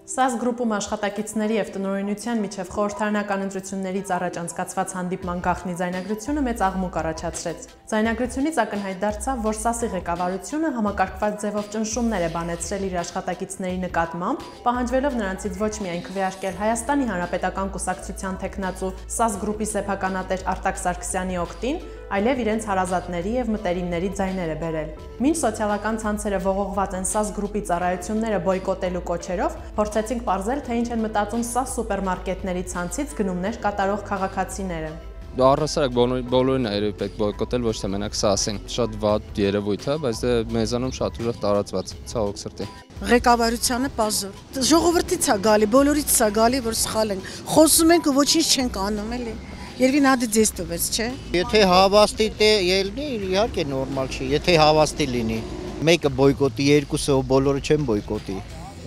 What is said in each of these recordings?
ՍԱԶ գրուպում աշխատակիցների և տնօրինության միջև խորհրդարանական ընտրություններից առաջ անցկացված հանդիպման գաղտնի ձայնագրությունը մեծ աղմուկ առաջացրեց։ Ձայնագրությունից ակնհայտ դարձավ, որ ՍԱՍ-ի ղեկավարությունը համակարգված ձևով ճնշումներ է բանեցրել իր աշխատակիցների նկատմամբ, պահանջվելով նրանցից ոչ միայն քվեարկել Հայաստանի Հանրապետական կուսակցության թեկնածու ՍԱԶ գրուպի սեփականատեր Արտակ Սարգսյանի օգտին, այլև իրենց հարազատների և մտերիմների ձայները բերել։ Մինչ սոցիալական ցանցերը ողողված են ՍԱԶ գրուպի ծառայությունները բոյկոտելու կոչերով, փորձեցինք պարզել, թե ինչ են մտածում ՍԱԶ սուպերմարկետների ցանցից գնումներ կատարող քաղաքացիները։ Առհասարակ բոլորին է պետք բոյկոտել, ոչ թե մենակ ՍԱՍ-ին։ Շատ վատ երևույթ է, բայց դե մեզանում շատ ուժեղ տարածված, ցավոք սրտի։ Ղեկավարությանը պազոր։ Ժողովրդից է գալի, բոլորից է գալի, որ սխալ են։ Խոսում ենք ու ոչինչ չենք անում, էլի։ Երևի նա ձեզ տվեց, չէ՞։ Եթե հավաստի ելնի, իհարկե նորմալ չի, եթե հավաստի լինի։ Մեկը բոյկոտի, երկուսը բոլորը չեն բոյկոտի։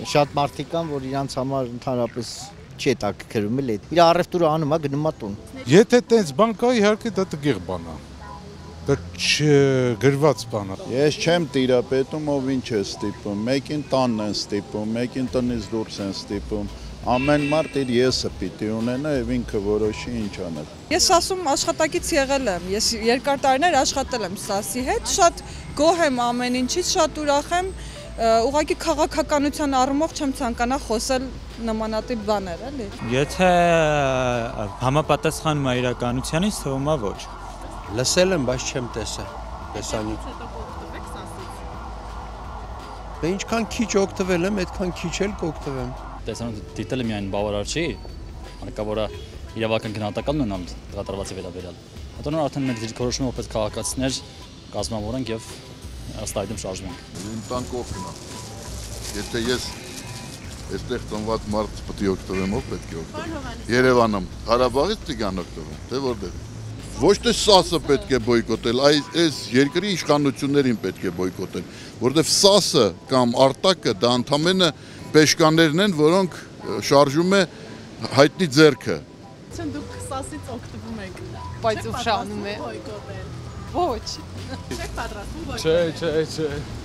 Շատ մարդիկ կան, որ իրանց համար ընդհանրապես չի տակքրում էլի։ Իր առևտուրը անում է, գնում է տուն։ Եթե տենց բան կա, իհարկե դա տգեղ բան է։ Դա չգրված բան է։ Ես չեմ տիրապետում, ով ինչ է ստիպում։ Մեկին տանն են ստիպում, մեկին տնից դուրս են ստիպում։ Ամեն մարդ իր եսը պիտի ունենա եւ ինքը որոշի ինչ անել։ Ես ասում աշխատակից եղել եմ, ես երկար տարիներ աշխատել եմ ՍԱՍ-ի հետ, շատ գոհ եմ ամեն ինչից, շատ ուրախ եմ, ուղղակի քաղաքականության առումով չեմ ցանկանա խոսել նմանատիպ բաներ, էլի։ Եթե համապատասխանում է իրականությանից, թվում է ոչ։ Լսել եմ, բայց չեմ տեսել։ Տեսանի։ Դե ինչքան քիչ օգտվել եմ, այդքան քիչ էլ կօգտվեմ։ Տեսանյութը դիտելը միայն բավարար չի, հարկավոր է իրավական գնահատական ունենալ կատարվածի վերաբերյալ։ Հետո նոր արդեն մենք դիրքորոշումը որպես քաղաքացիներ կազմավորենք եւ ըստ այդմ շարժվենք։ Իմ տան կողքն է։ Եթե ես այստեղ ծնված մարդ պետք է օգտվեմ, ով պետք է օգտվի։ Երևանում Ղարաբաղից տիգան օգտվում, թե որտեղ։ Ոչ թե ՍԱՍ-ը պետք է բոյկոտել, այս երկրի իշխանություններին պետք է բոյկոտել, որովհետև ՍԱՍ-ը կամ Արտակը դա ընդամենը պեշկաներն են, որոնք շարժում է հայտնի ձեռքը։ Դուք ՍԱՍ-ից օգտվում եք, բայց ուշանում է։ Բոյկոտել։ Ոչ։ Չեք պատրաստվում Չէ։